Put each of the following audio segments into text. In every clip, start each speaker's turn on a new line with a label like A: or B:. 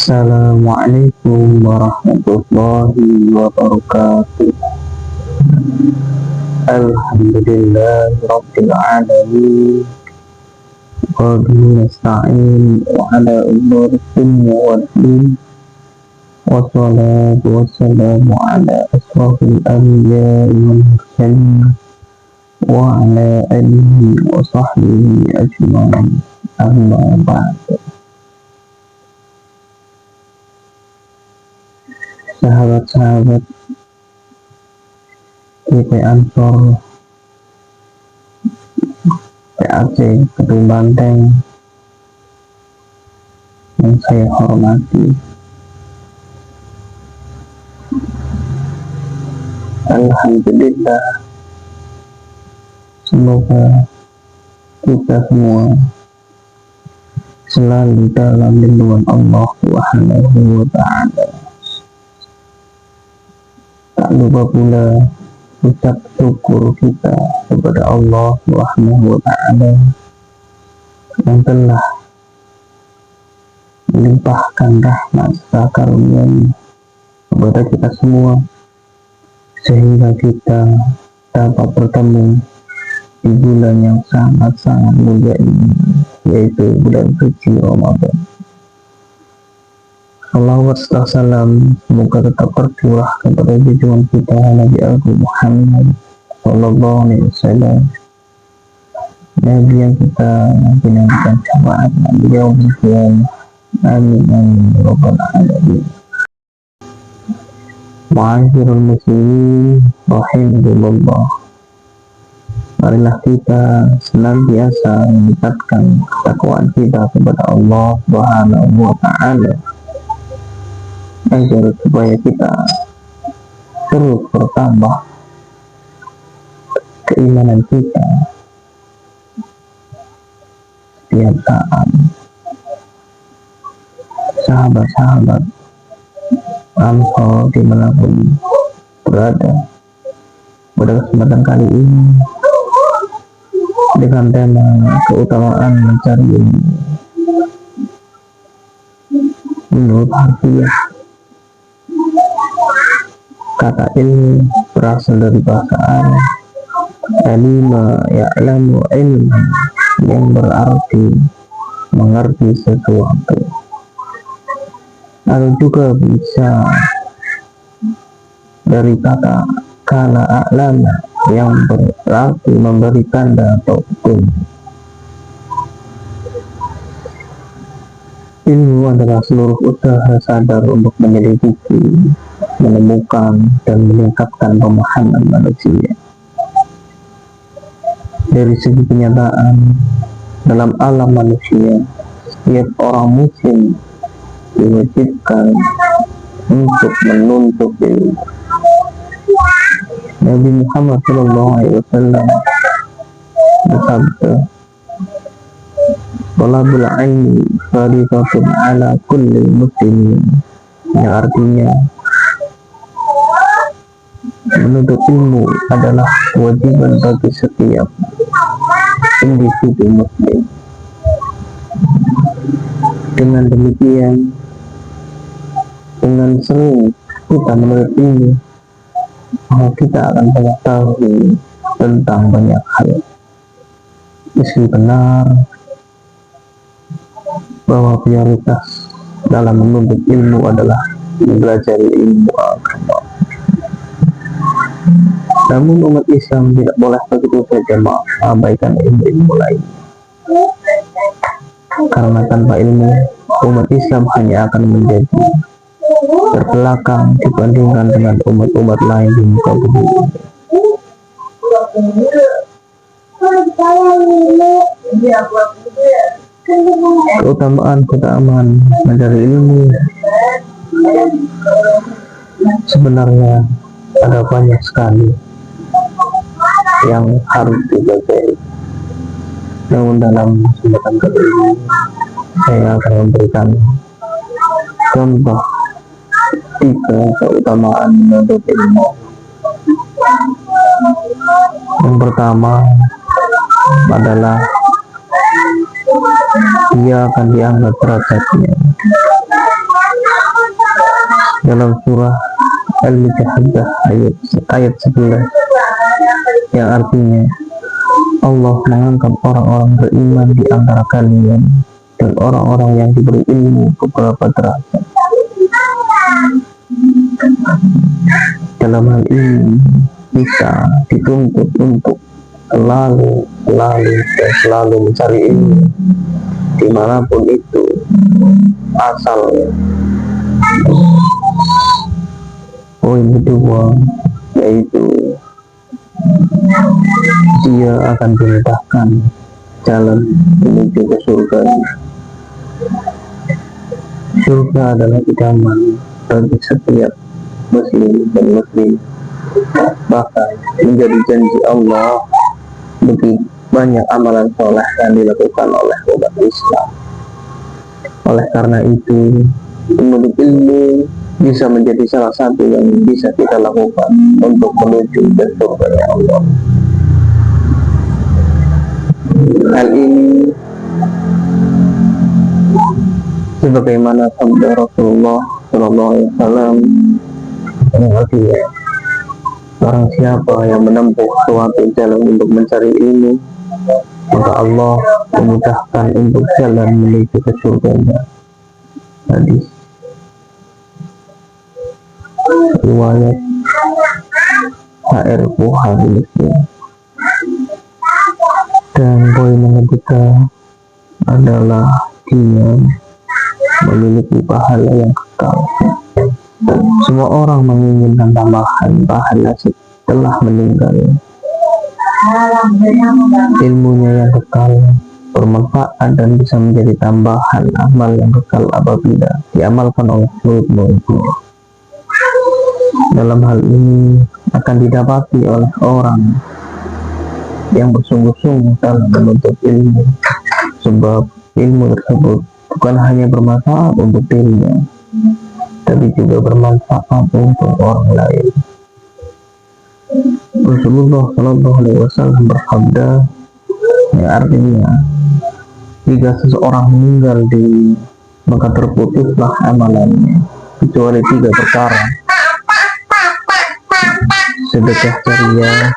A: Assalamualaikum warahmatullahi wabarakatuh. Alhamdulillahirabbil alamin. Wa bihi nasta'in wa ala umuri dunya wad din. Wassalatu wassalamu ala asrofil anbiya'i wal mursalin wa ala alihi wa sahbihi ajma'in. Amma ba'd. Sahabat-sahabat GP Ansor PAC Kedung Banteng yang saya hormati, alhamdulillah, semoga kita semua selalu dalam lindungan Allah Subhanahu wa ta'ala. Tak lupa pula ucap syukur kita kepada Allah Subhanahu wa ta'ala yang telah melimpahkan rahmat serta karunia kepada kita semua, sehingga kita dapat bertemu di bulan yang sangat-sangat mulia ini, yaitu bulan suci Ramadan. Salawat serta salam semoga tetap tercurah kepada junjungan kita Nabi Agung Muhammad Sallallahu Alaihi Wasallam, Nabi yang kita nantikan syafaatnya di yaumil qiyamah. Amin amin ya rabbal alamin. Ma'asyiral muslimin rahimakumullah, marilah kita senantiasa meningkatkan ketakwaan kita kepada Allah Subhanahu wa ta'ala, agar supaya kita terus bertambah keimanan kita setiap saat. Sahabat-sahabat Ansor dimanapun berada, pada kesempatan kali ini dengan tema keutamaan mencari ilmu menurut harfiah. Kata ilmu berasal dari bahasa Arab alima ya'lamu ilman, yang berarti mengerti sesuatu, atau juga bisa dari kata kala a'lama, yang berarti memberi tanda atau hukum. Ilmu adalah seluruh usaha sadar untuk menyelidiki, menemukan, dan meningkatkan pemahaman manusia. Dari segi kenyataan, dalam alam manusia, setiap orang muslim diwajibkan untuk menuntut ilmu. Nabi Muhammad Sallallahu Alaihi Wasallam bersabda, "Talabul ilmi fardhatun ala kulli muslimin," yang artinya menuntut ilmu adalah kewajiban bagi setiap individu muslim. Dengan demikian, dengan sering kita menuntut ilmu, maka kita akan mengetahui tentang banyak hal. Meski benar bahwa prioritas dalam menuntut ilmu adalah mempelajari ilmu agama, namun umat Islam tidak boleh begitu saja mengabaikan ilmu-ilmu lain, karena tanpa ilmu umat Islam hanya akan menjadi terbelakang dibandingkan dengan umat-umat lain di muka bumi. Keutamaan mencari ilmu sebenarnya ada banyak sekali yang harus dipelajari. Namun dalam kesempatan kali ini saya akan memberikan contoh 3 keutamaan menuntut ilmu. Yang pertama adalah dia akan diangkat derajatnya dalam surah Al-Mujadalah ayat 11 yang artinya Allah mengangkat orang-orang beriman di antara kalian dan orang-orang yang diberi ilmu beberapa derajat. Dalam hal ini kita dituntut untuk selalu mencari ilmu dimanapun itu asalnya. Poin kedua yaitu dia akan dimudahkan jalan menuju ke surga. Surga adalah idaman bagi setiap muslim dan muslim, bahkan menjadi janji Allah bagi banyak amalan soleh yang dilakukan oleh umat Islam. Oleh karena itu, menuntut ilmu bisa menjadi salah satu yang bisa kita lakukan untuk menuju ke surga Allah. Hal ini sebagaimana sabda Rasulullah Shallallahu Alaihi Wasallam yang artinya, barang siapa yang menempuh suatu jalan untuk mencari ilmu, maka Allah memudahkan untuk jalan menuju ke surga. Hadis riwayat HR Bukhari Muslim. Dan poin yang ketiga adalah dia memiliki pahala yang kekal. Semua orang menginginkan tambahan pahala setelah meninggal. Ilmunya yang kekal, bermanfaat dan bisa menjadi tambahan amal yang kekal apabila diamalkan oleh seluruh muridnya. Dalam hal ini akan didapati oleh orang yang bersungguh-sungguh dalam menuntut ilmu, sebab ilmu tersebut bukan hanya bermanfaat untuk dirinya, tapi juga bermanfaat untuk orang lain. Rasulullah Shallallahu Alaihi Wasallam bersabda, yang artinya jika seseorang meninggal di maka terputuslah amalannya kecuali 3 perkara: sedekah jariah,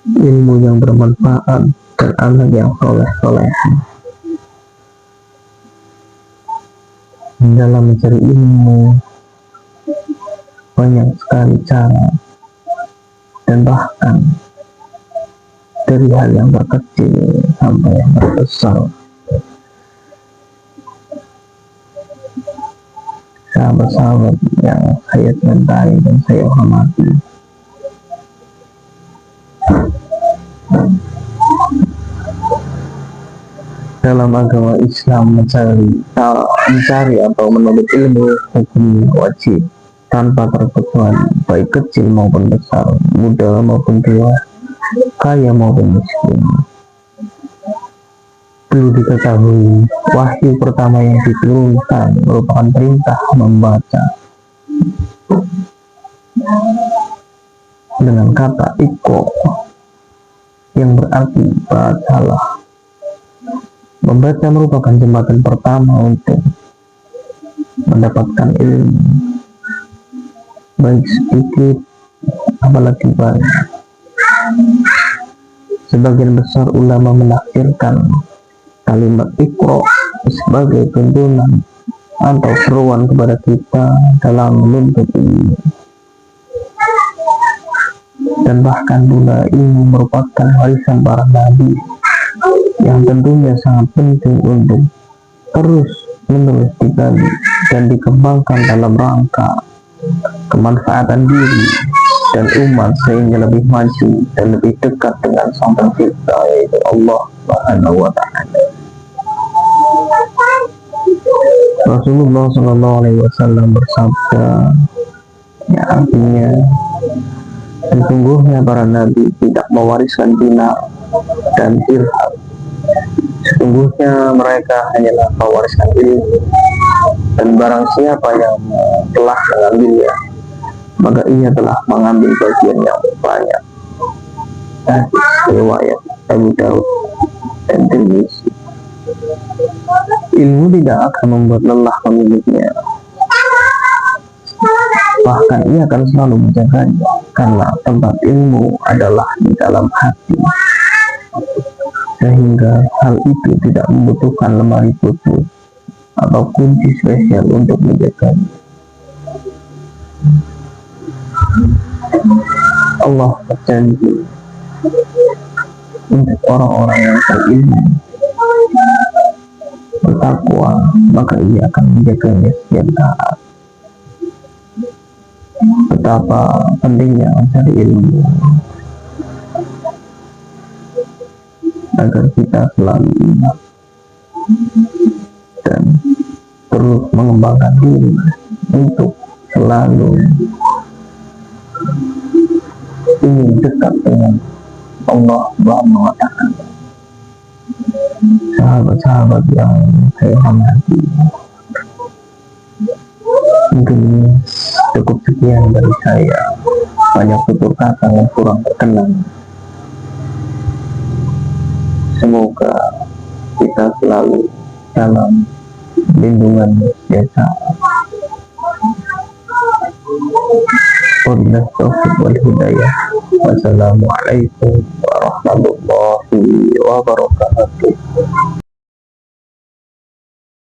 A: ilmu yang bermanfaat, dan anak yang soleh. Dalam mencari ilmu banyak sekali cara, dan bahkan dari hal yang terkecil sampai yang terbesar. Sahabat-sahabat yang saya cintai dan saya hormati, dalam agama Islam mencari atau menuntut ilmu hukum wajib tanpa terkecuali, baik kecil maupun besar, muda maupun tua, kaya maupun miskin. Perlu diketahui, wahyu pertama yang diturunkan merupakan perintah membaca dengan kata Iqra, yang berarti bacalah. Membaca merupakan jembatan pertama untuk mendapatkan ilmu, baik sedikit apalagi banyak. Sebagian besar ulama menafsirkan kalimat Iqra sebagai tuntunan atau seruan kepada kita dalam menuntut ilmu. Dan bahkan pula ilmu merupakan warisan para nabi yang tentunya sangat penting untuk terus-menerus digali dan dikembangkan dalam rangka kemanfaatan diri dan umat sehingga lebih maju dan lebih dekat dengan Sang Pencipta, yaitu Allah Subhanahu wa Ta'ala. Rasulullah Shallallahu Alaihi Wasallam bersabda, yang artinya, sesungguhnya para nabi tidak mewariskan dinar dan dirham. Sesungguhnya mereka hanyalah mewariskan ilmu, dan barang siapa yang telah mengambilnya, maka ia telah mengambil bagian yang banyak. Hadis riwayat Abu Daud dan Tirmidzi. Ilmu tidak akan membuat lelah pemiliknya, bahkan ia akan selalu menjaganya, karena tempat ilmu adalah di dalam hati, sehingga hal itu tidak membutuhkan lemari khusus atau kunci spesial untuk menjaganya. Allah berjanji untuk orang-orang yang berilmu, bertakwa, maka ia akan menjaganya setiap saat. Betapa pentingnya mencari ilmu agar kita selalu ingat dan terus mengembangkan diri untuk selalu ingin dekat dengan Allah Subhanahu wa Ta'ala. Sahabat-sahabat yang saya hormati, mungkin cukup sekian dari saya. Banyak tutur kata yang kurang berkenan. Semoga kita selalu dalam lindungan biasa. Wabillahi taufiq wal hidayah. Wassalamualaikum warahmatullahi wabarakatuh.